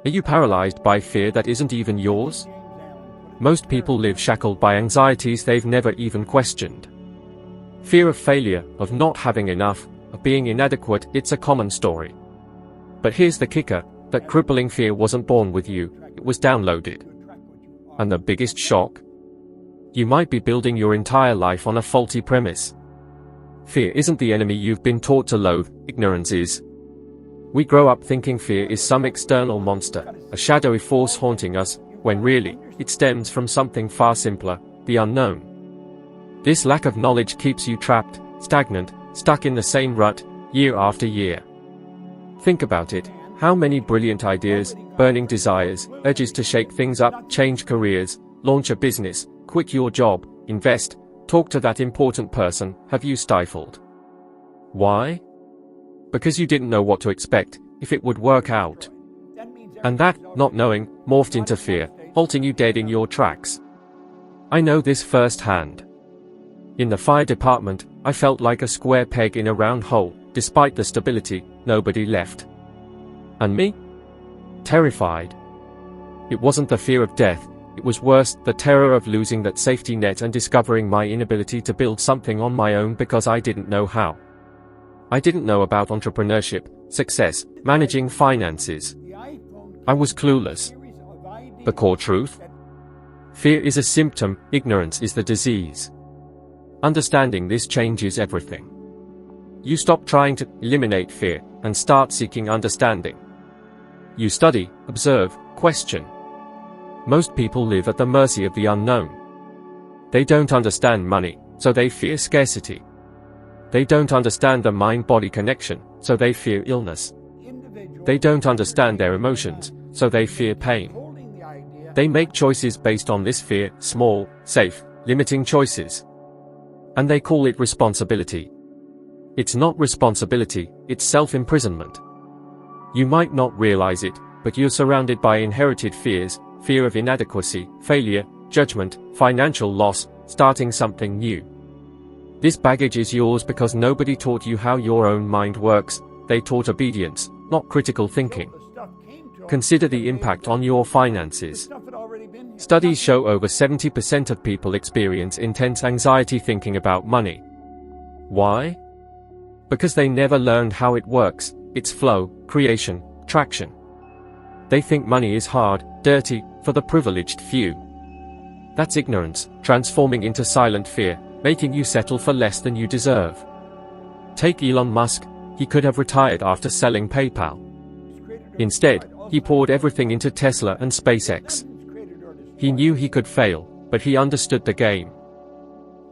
Are you paralyzed by fear that isn't even yours? Most people live shackled by anxieties they've never even questioned. Fear of failure, of not having enough, of being inadequate, it's a common story. But here's the kicker, that crippling fear wasn't born with you, it was downloaded. And the biggest shock? You might be building your entire life on a faulty premise. Fear isn't the enemy you've been taught to loathe, ignorance is. We grow up thinking fear is some external monster, a shadowy force haunting us, when really, it stems from something far simpler, the unknown. This lack of knowledge keeps you trapped, stagnant, stuck in the same rut, year after year. Think about it, how many brilliant ideas, burning desires, urges to shake things up, change careers, launch a business, quit your job, invest, talk to that important person, have you stifled? Why? Because you didn't know what to expect, if it would work out. And that, not knowing, morphed into fear, halting you dead in your tracks. I know this firsthand. In the fire department, I felt like a square peg in a round hole. Despite the stability, nobody left. And me? Terrified. It wasn't the fear of death, it was worse, the terror of losing that safety net and discovering my inability to build something on my own because I didn't know how. I didn't know about entrepreneurship, success, managing finances. I was clueless. The core truth? Fear is a symptom, ignorance is the disease. Understanding this changes everything. You stop trying to eliminate fear and start seeking understanding. You study, observe, question. Most people live at the mercy of the unknown. They don't understand money, so they fear scarcity. They don't understand the mind-body connection, so they fear illness. They don't understand their emotions, so they fear pain. They make choices based on this fear, small, safe, limiting choices. And they call it responsibility. It's not responsibility, it's self-imprisonment. You might not realize it, but you're surrounded by inherited fears, fear of inadequacy, failure, judgment, financial loss, starting something new. This baggage is yours because nobody taught you how your own mind works, they taught obedience, not critical thinking. Consider the impact on your finances. Studies show over 70% of people experience intense anxiety thinking about money. Why? Because they never learned how it works, its flow, creation, traction. They think money is hard, dirty, for the privileged few. That's ignorance, transforming into silent fear, making you settle for less than you deserve. Take Elon Musk, he could have retired after selling PayPal. Instead, he poured everything into Tesla and SpaceX. He knew he could fail, but he understood the game.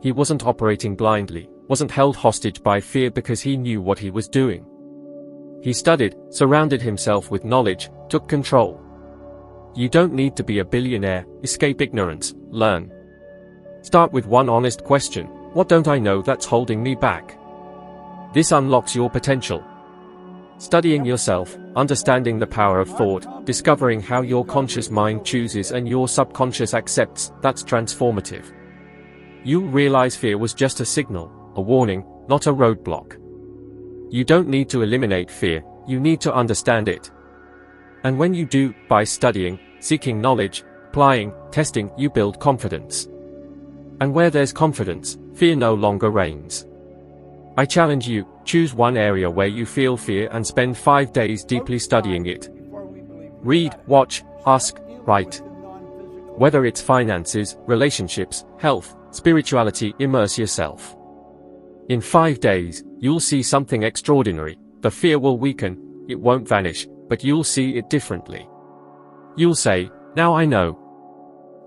He wasn't operating blindly, wasn't held hostage by fear because he knew what he was doing. He studied, surrounded himself with knowledge, took control. You don't need to be a billionaire, escape ignorance, learn. Start with one honest question, what don't I know that's holding me back? This unlocks your potential. Studying yourself, understanding the power of thought, discovering how your conscious mind chooses and your subconscious accepts, that's transformative. You'll realize fear was just a signal, a warning, not a roadblock. You don't need to eliminate fear, you need to understand it. And when you do, by studying, seeking knowledge, applying, testing, you build confidence. And where there's confidence, fear no longer reigns. I challenge you, choose one area where you feel fear and spend 5 days deeply studying it. Read, watch, ask, write. Whether it's finances, relationships, health, spirituality, immerse yourself. In 5 days, you'll see something extraordinary. The fear will weaken, it won't vanish, but you'll see it differently. You'll say, now I know.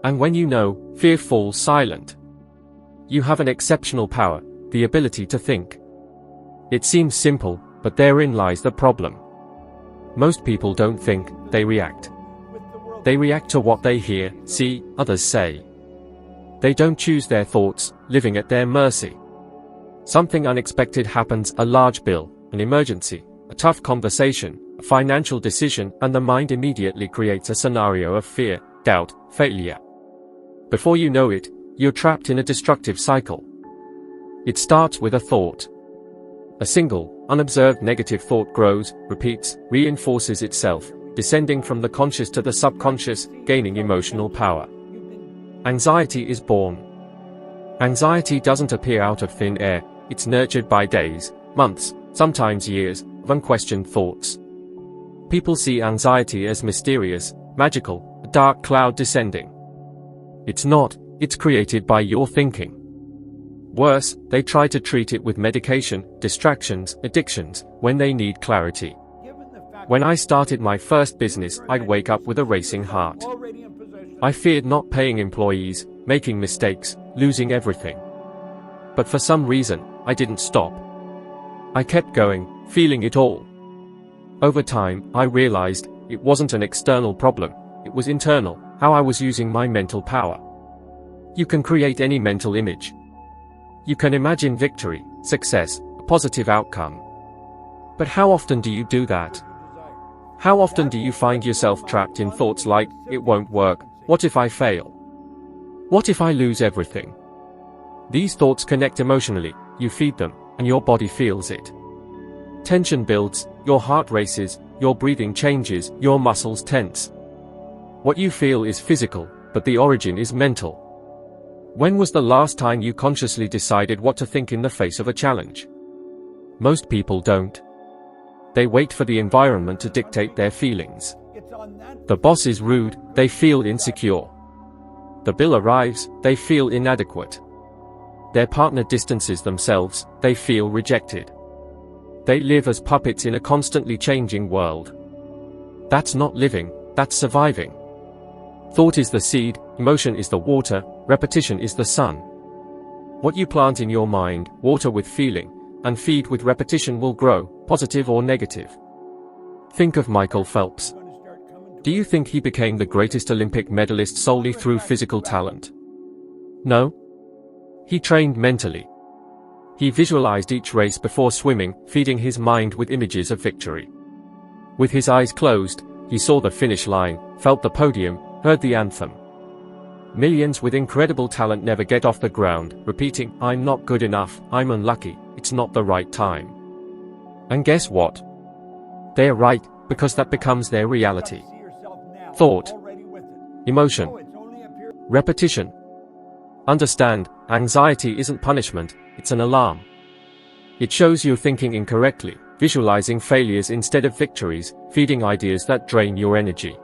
And when you know, fear falls silent. You have an exceptional power, the ability to think. It seems simple, but therein lies the problem. Most people don't think, they react. They react to what they hear, see, others say. They don't choose their thoughts, living at their mercy. Something unexpected happens, a large bill, an emergency, a tough conversation, a financial decision, and the mind immediately creates a scenario of fear, doubt, failure. Before you know it, you're trapped in a destructive cycle. It starts with a thought. A single, unobserved negative thought grows, repeats, reinforces itself, descending from the conscious to the subconscious, gaining emotional power. Anxiety is born. Anxiety doesn't appear out of thin air, it's nurtured by days, months, sometimes years, of unquestioned thoughts. People see anxiety as mysterious, magical, a dark cloud descending. It's not, it's created by your thinking. Worse, they try to treat it with medication, distractions, addictions, when they need clarity. When I started my first business, I'd wake up with a racing heart. I feared not paying employees, making mistakes, losing everything. But for some reason, I didn't stop. I kept going, feeling it all. Over time, I realized it wasn't an external problem, it was internal, how I was using my mental power. You can create any mental image. You can imagine victory, success, a positive outcome. But how often do you do that? How often do you find yourself trapped in thoughts like, it won't work, what if I fail? What if I lose everything? These thoughts connect emotionally, you feed them, and your body feels it. Tension builds, your heart races, your breathing changes, your muscles tense. What you feel is physical, but the origin is mental. When was the last time you consciously decided what to think in the face of a challenge? Most people don't. They wait for the environment to dictate their feelings. The boss is rude, they feel insecure. The bill arrives, they feel inadequate. Their partner distances themselves, they feel rejected. They live as puppets in a constantly changing world. That's not living, that's surviving. Thought is the seed, emotion is the water, repetition is the sun. What you plant in your mind, water with feeling, and feed with repetition will grow, positive or negative. Think of Michael Phelps. Do you think he became the greatest Olympic medalist solely through physical talent? No. He trained mentally. He visualized each race before swimming, feeding his mind with images of victory. With his eyes closed, he saw the finish line, felt the podium, heard the anthem. Millions with incredible talent never get off the ground, repeating, I'm not good enough, I'm unlucky, it's not the right time. And guess what? They're right, because that becomes their reality. Thought, emotion, repetition. Understand, anxiety isn't punishment, it's an alarm. It shows you're thinking incorrectly, visualizing failures instead of victories, feeding ideas that drain your energy.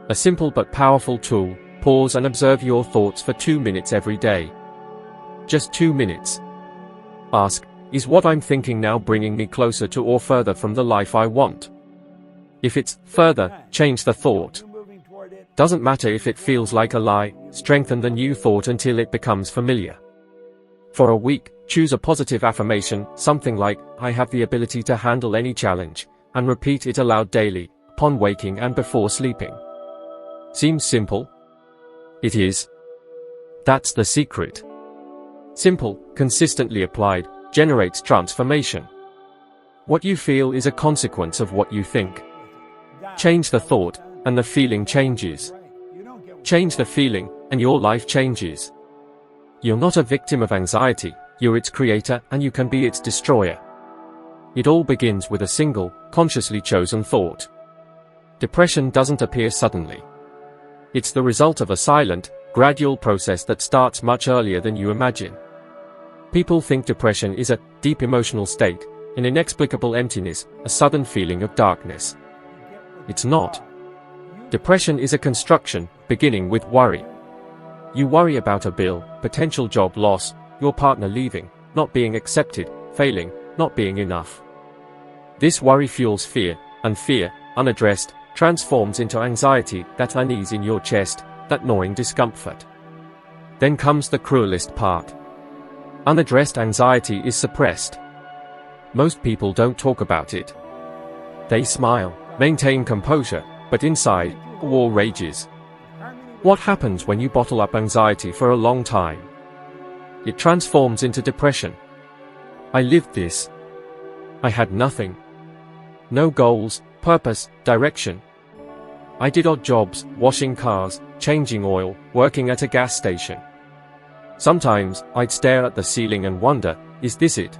A simple but powerful tool, pause and observe your thoughts for 2 minutes every day. Just 2 minutes. Ask, is what I'm thinking now bringing me closer to or further from the life I want? If it's further, change the thought. Doesn't matter if it feels like a lie, strengthen the new thought until it becomes familiar. For a week, choose a positive affirmation, something like, I have the ability to handle any challenge, and repeat it aloud daily, upon waking and before sleeping. Seems simple? It is. That's the secret. Simple, consistently applied, generates transformation. What you feel is a consequence of what you think. Change the thought, and the feeling changes. Change the feeling, and your life changes. You're not a victim of anxiety, you're its creator, and you can be its destroyer. It all begins with a single, consciously chosen thought. Depression doesn't appear suddenly. It's the result of a silent, gradual process that starts much earlier than you imagine. People think depression is a deep emotional state, an inexplicable emptiness, a sudden feeling of darkness. It's not. Depression is a construction, beginning with worry. You worry about a bill, potential job loss, your partner leaving, not being accepted, failing, not being enough. This worry fuels fear, and fear, unaddressed, transforms into anxiety, that unease in your chest, that gnawing discomfort. Then comes the cruelest part. Unaddressed anxiety is suppressed. Most people don't talk about it. They smile, maintain composure, but inside, a war rages. What happens when you bottle up anxiety for a long time? It transforms into depression. I lived this. I had nothing. No goals, purpose, direction. I did odd jobs, washing cars, changing oil, working at a gas station. Sometimes, I'd stare at the ceiling and wonder, is this it?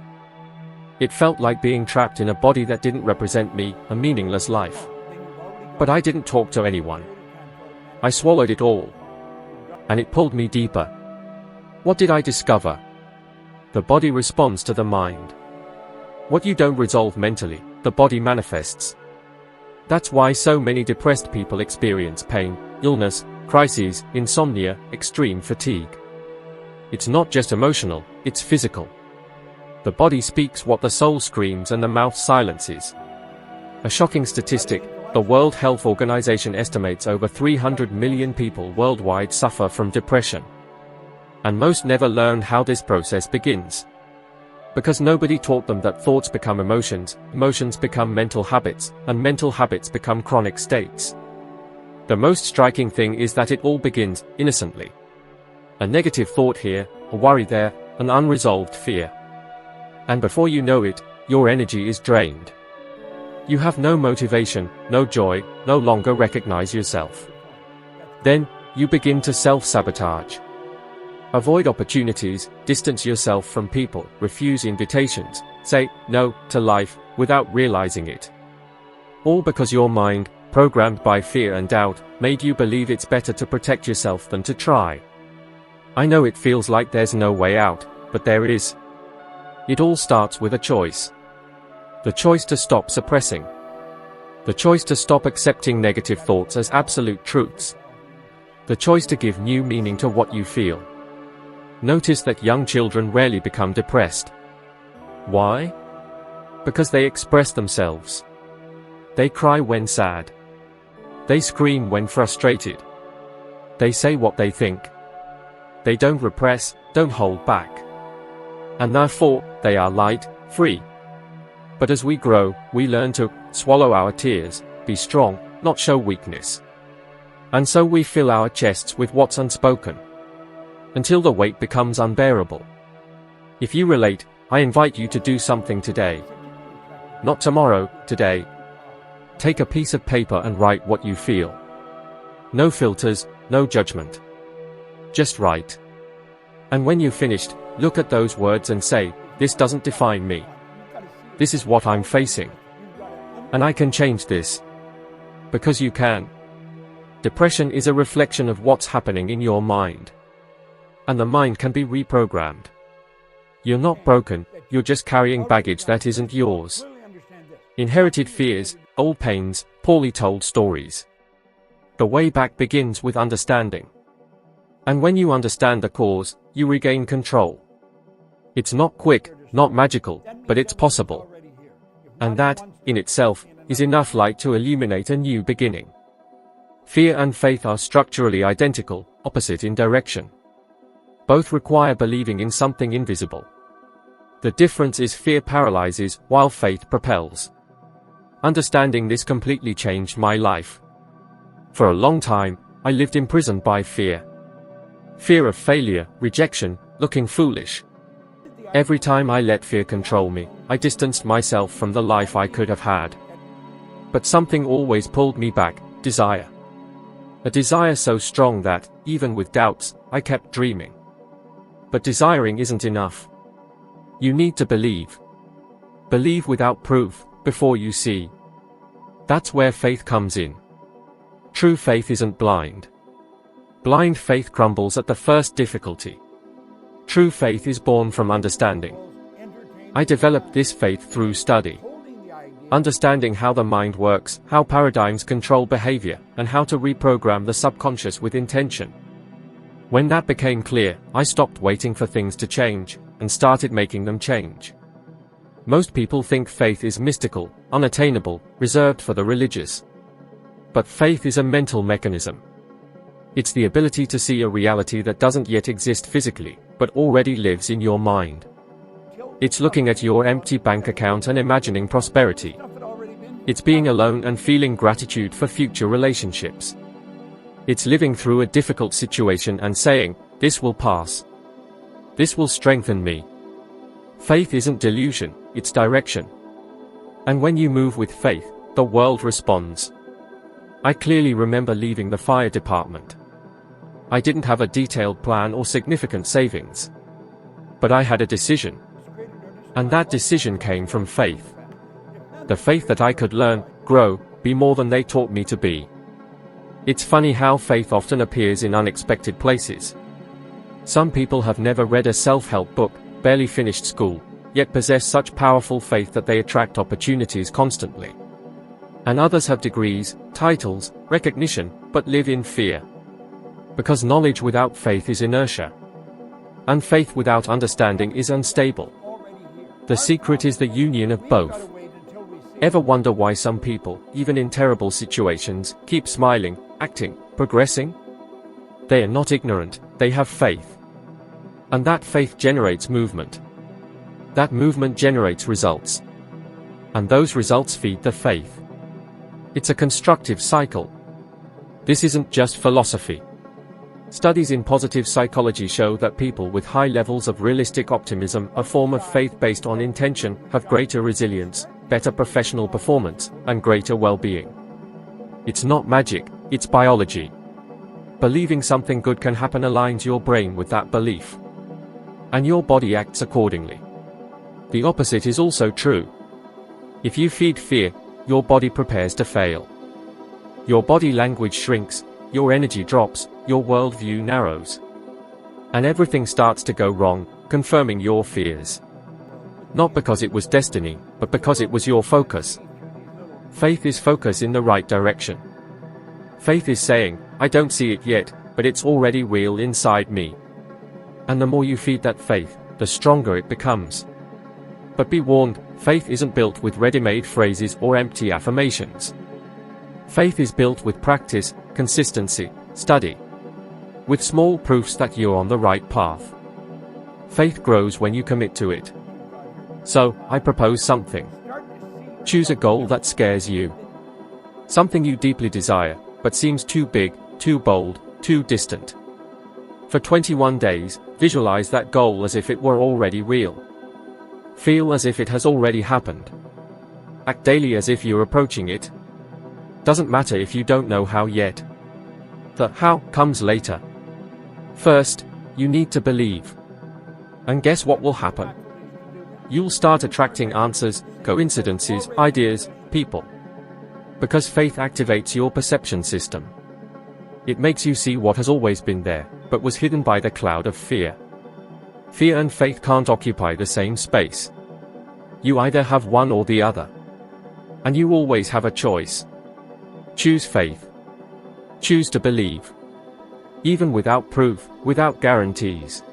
It felt like being trapped in a body that didn't represent me, a meaningless life. But I didn't talk to anyone. I swallowed it all. And it pulled me deeper. What did I discover? The body responds to the mind. What you don't resolve mentally, the body manifests. That's why so many depressed people experience pain, illness, crises, insomnia, extreme fatigue. It's not just emotional, it's physical. The body speaks what the soul screams and the mouth silences. A shocking statistic, the World Health Organization estimates over 300 million people worldwide suffer from depression. And most never learn how this process begins. Because nobody taught them that thoughts become emotions, emotions become mental habits, and mental habits become chronic states. The most striking thing is that it all begins innocently. A negative thought here, a worry there, an unresolved fear. And before you know it, your energy is drained. You have no motivation, no joy, no longer recognize yourself. Then, you begin to self-sabotage. Avoid opportunities, distance yourself from people, refuse invitations, say no to life, without realizing it. All because your mind, programmed by fear and doubt, made you believe it's better to protect yourself than to try. I know it feels like there's no way out, but there is. It all starts with a choice. The choice to stop suppressing. The choice to stop accepting negative thoughts as absolute truths. The choice to give new meaning to what you feel. Notice that young children rarely become depressed. Why? Because they express themselves. They cry when sad. They scream when frustrated. They say what they think. They don't repress, don't hold back. And therefore, they are light, free. But as we grow, we learn to swallow our tears, be strong, not show weakness. And so we fill our chests with what's unspoken. Until the weight becomes unbearable. If you relate, I invite you to do something today. Not tomorrow, today. Take a piece of paper and write what you feel. No filters, no judgment. Just write. And when you've finished, look at those words and say, this doesn't define me. This is what I'm facing. And I can change this. Because you can. Depression is a reflection of what's happening in your mind. And the mind can be reprogrammed. You're not broken, you're just carrying baggage that isn't yours. Inherited fears, old pains, poorly told stories. The way back begins with understanding. And when you understand the cause, you regain control. It's not quick, not magical, but it's possible. And that, in itself, is enough light to illuminate a new beginning. Fear and faith are structurally identical, opposite in direction. Both require believing in something invisible. The difference is fear paralyzes, while faith propels. Understanding this completely changed my life. For a long time, I lived imprisoned by fear. Fear of failure, rejection, looking foolish. Every time I let fear control me, I distanced myself from the life I could have had. But something always pulled me back, desire. A desire so strong that, even with doubts, I kept dreaming. But desiring isn't enough. You need to believe. Believe without proof, before you see. That's where faith comes in. True faith isn't blind. Blind faith crumbles at the first difficulty. True faith is born from understanding. I developed this faith through study. Understanding how the mind works, how paradigms control behavior, and how to reprogram the subconscious with intention. When that became clear, I stopped waiting for things to change, and started making them change. Most people think faith is mystical, unattainable, reserved for the religious. But faith is a mental mechanism. It's the ability to see a reality that doesn't yet exist physically, but already lives in your mind. It's looking at your empty bank account and imagining prosperity. It's being alone and feeling gratitude for future relationships. It's living through a difficult situation and saying, this will pass. This will strengthen me. Faith isn't delusion, it's direction. And when you move with faith, the world responds. I clearly remember leaving the fire department. I didn't have a detailed plan or significant savings. But I had a decision. And that decision came from faith. The faith that I could learn, grow, be more than they taught me to be. It's funny how faith often appears in unexpected places. Some people have never read a self-help book, barely finished school, yet possess such powerful faith that they attract opportunities constantly. And others have degrees, titles, recognition, but live in fear. Because knowledge without faith is inertia. And faith without understanding is unstable. The secret is the union of both. Ever wonder why some people, even in terrible situations, keep smiling, acting, progressing? They are not ignorant, they have faith. And that faith generates movement. That movement generates results. And those results feed the faith. It's a constructive cycle. This isn't just philosophy. Studies in positive psychology show that people with high levels of realistic optimism, a form of faith based on intention, have greater resilience, better professional performance, and greater well-being. It's not magic, it's biology. Believing something good can happen aligns your brain with that belief. And your body acts accordingly. The opposite is also true. If you feed fear, your body prepares to fail. Your body language shrinks, your energy drops, your worldview narrows. And everything starts to go wrong, confirming your fears. Not because it was destiny, but because it was your focus. Faith is focus in the right direction. Faith is saying, I don't see it yet, but it's already real inside me. And the more you feed that faith, the stronger it becomes. But be warned, faith isn't built with ready-made phrases or empty affirmations. Faith is built with practice, consistency, study. With small proofs that you're on the right path. Faith grows when you commit to it. So, I propose something. Choose a goal that scares you. Something you deeply desire, but seems too big, too bold, too distant. For 21 days, visualize that goal as if it were already real. Feel as if it has already happened. Act daily as if you're approaching it. Doesn't matter if you don't know how yet. The how comes later. First, you need to believe. And guess what will happen? You'll start attracting answers, coincidences, ideas, people. Because faith activates your perception system. It makes you see what has always been there, but was hidden by the cloud of fear. Fear and faith can't occupy the same space. You either have one or the other. And you always have a choice. Choose faith. Choose to believe. Even without proof, without guarantees.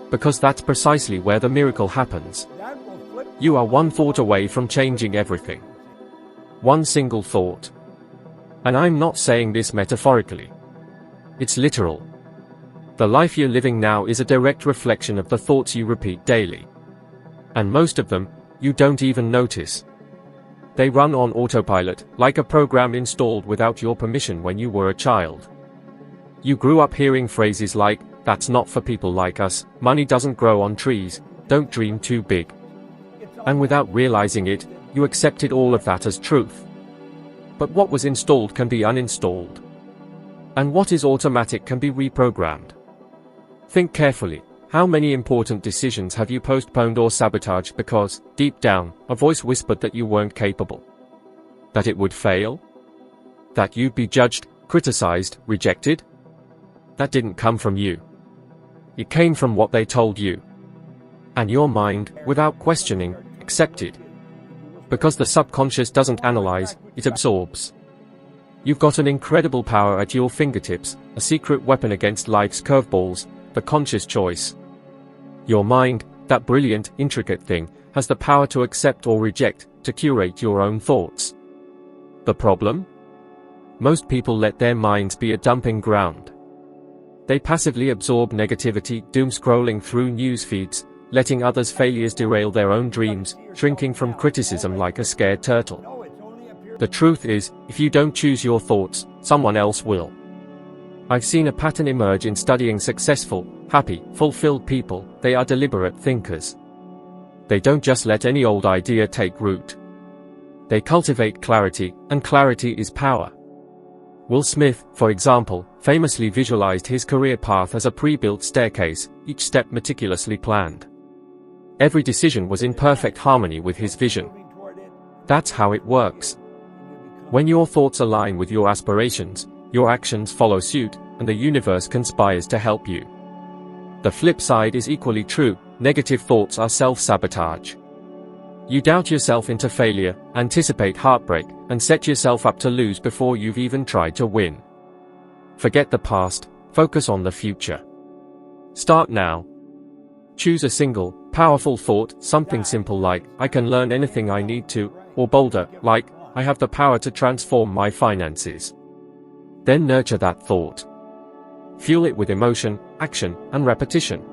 Because that's precisely where the miracle happens. You are one thought away from changing everything. One single thought. And I'm not saying this metaphorically. It's literal. The life you're living now is a direct reflection of the thoughts you repeat daily. And most of them, you don't even notice. They run on autopilot, like a program installed without your permission when you were a child. You grew up hearing phrases like, that's not for people like us, money doesn't grow on trees, don't dream too big. And without realizing it, you accepted all of that as truth. But what was installed can be uninstalled. And what is automatic can be reprogrammed. Think carefully, how many important decisions have you postponed or sabotaged because, deep down, a voice whispered that you weren't capable? That it would fail? That you'd be judged, criticized, rejected? That didn't come from you. It came from what they told you. And your mind, without questioning, accepted. Because the subconscious doesn't analyze, it absorbs. You've got an incredible power at your fingertips, a secret weapon against life's curveballs, the conscious choice. Your mind, that brilliant, intricate thing, has the power to accept or reject, to curate your own thoughts. The problem? Most people let their minds be a dumping ground. They passively absorb negativity, doom-scrolling through news feeds, letting others' failures derail their own dreams, shrinking from criticism like a scared turtle. The truth is, if you don't choose your thoughts, someone else will. I've seen a pattern emerge in studying successful, happy, fulfilled people. They are deliberate thinkers. They don't just let any old idea take root. They cultivate clarity, and clarity is power. Will Smith, for example, famously visualized his career path as a pre-built staircase, each step meticulously planned. Every decision was in perfect harmony with his vision. That's how it works. When your thoughts align with your aspirations, your actions follow suit, and the universe conspires to help you. The flip side is equally true. Negative thoughts are self-sabotage. You doubt yourself into failure, anticipate heartbreak, and set yourself up to lose before you've even tried to win. Forget the past, focus on the future. Start now. Choose a single, powerful thought, something simple like, I can learn anything I need to, or bolder, like, I have the power to transform my finances. Then nurture that thought. Fuel it with emotion, action, and repetition.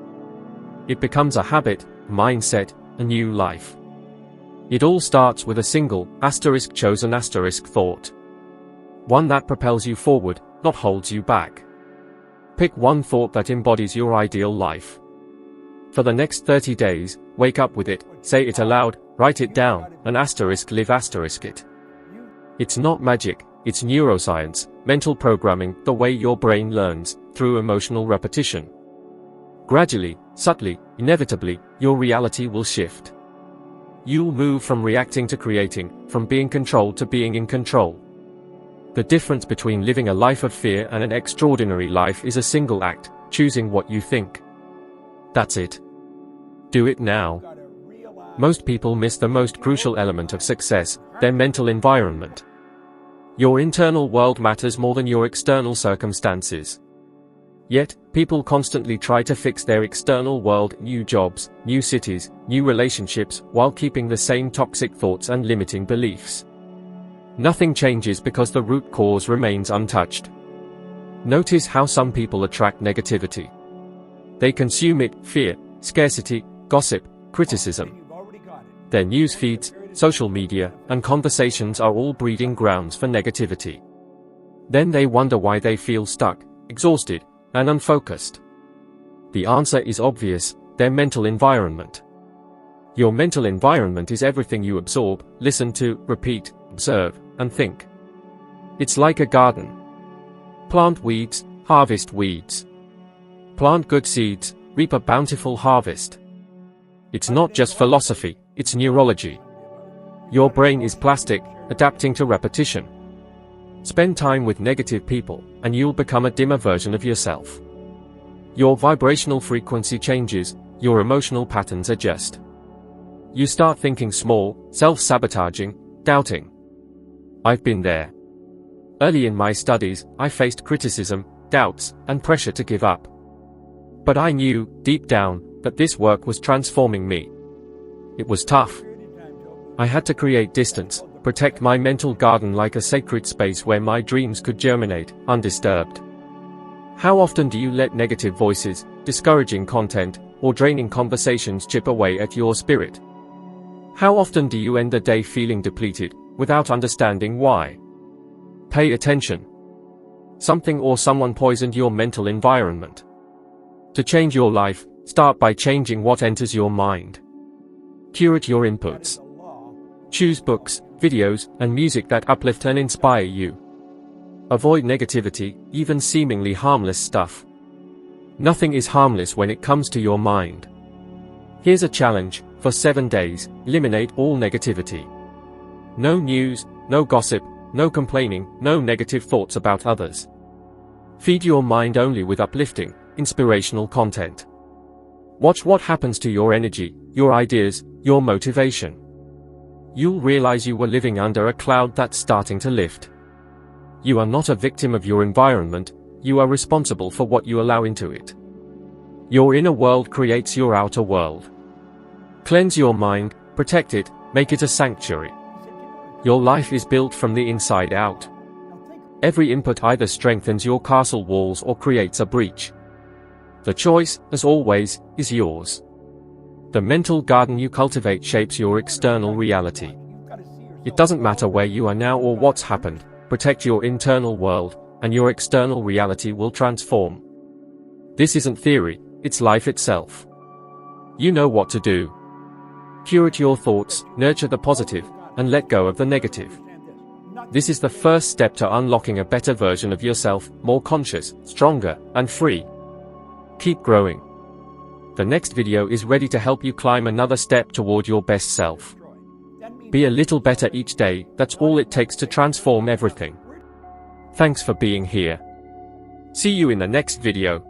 It becomes a habit, mindset, a new life. It all starts with a single, chosen thought. One that propels you forward, not holds you back. Pick one thought that embodies your ideal life. For the next 30 days, wake up with it, say it aloud, write it down, and live it. It's not magic, it's neuroscience, mental programming, the way your brain learns, through emotional repetition. Gradually, subtly, inevitably, your reality will shift. You'll move from reacting to creating, from being controlled to being in control. The difference between living a life of fear and an extraordinary life is a single act, choosing what you think. That's it. Do it now. Most people miss the most crucial element of success, their mental environment. Your internal world matters more than your external circumstances. Yet, people constantly try to fix their external world, new jobs, new cities, new relationships, while keeping the same toxic thoughts and limiting beliefs. Nothing changes because the root cause remains untouched. Notice how some people attract negativity. They consume it, fear, scarcity, gossip, criticism. Their news feeds, social media, and conversations are all breeding grounds for negativity. Then they wonder why they feel stuck, exhausted, and unfocused. The answer is obvious: their mental environment. Your mental environment is everything you absorb, listen to, repeat, observe, and think. It's like a garden. Plant weeds, harvest weeds. Plant good seeds, reap a bountiful harvest. It's not just philosophy, it's neurology. Your brain is plastic, adapting to repetition. Spend time with negative people, and you'll become a dimmer version of yourself. Your vibrational frequency changes, your emotional patterns adjust. You start thinking small, self-sabotaging, doubting. I've been there. Early in my studies, I faced criticism, doubts, and pressure to give up. But I knew, deep down, that this work was transforming me. It was tough. I had to create distance, protect my mental garden like a sacred space where my dreams could germinate, undisturbed. How often do you let negative voices, discouraging content, or draining conversations chip away at your spirit? How often do you end the day feeling depleted, without understanding why? Pay attention. Something or someone poisoned your mental environment. To change your life, start by changing what enters your mind. Curate your inputs. Choose books, videos, and music that uplift and inspire you. Avoid negativity, even seemingly harmless stuff. Nothing is harmless when it comes to your mind. Here's a challenge: for 7 days, eliminate all negativity. No news, no gossip, no complaining, no negative thoughts about others. Feed your mind only with uplifting, inspirational content. Watch what happens to your energy, your ideas, your motivation. You'll realize you were living under a cloud that's starting to lift. You are not a victim of your environment, you are responsible for what you allow into it. Your inner world creates your outer world. Cleanse your mind, protect it, make it a sanctuary. Your life is built from the inside out. Every input either strengthens your castle walls or creates a breach. The choice, as always, is yours. The mental garden you cultivate shapes your external reality. It doesn't matter where you are now or what's happened, protect your internal world, and your external reality will transform. This isn't theory, it's life itself. You know what to do. Curate your thoughts, nurture the positive, and let go of the negative. This is the first step to unlocking a better version of yourself, more conscious, stronger, and free. Keep growing. The next video is ready to help you climb another step toward your best self. Be a little better each day, that's all it takes to transform everything. Thanks for being here. See you in the next video.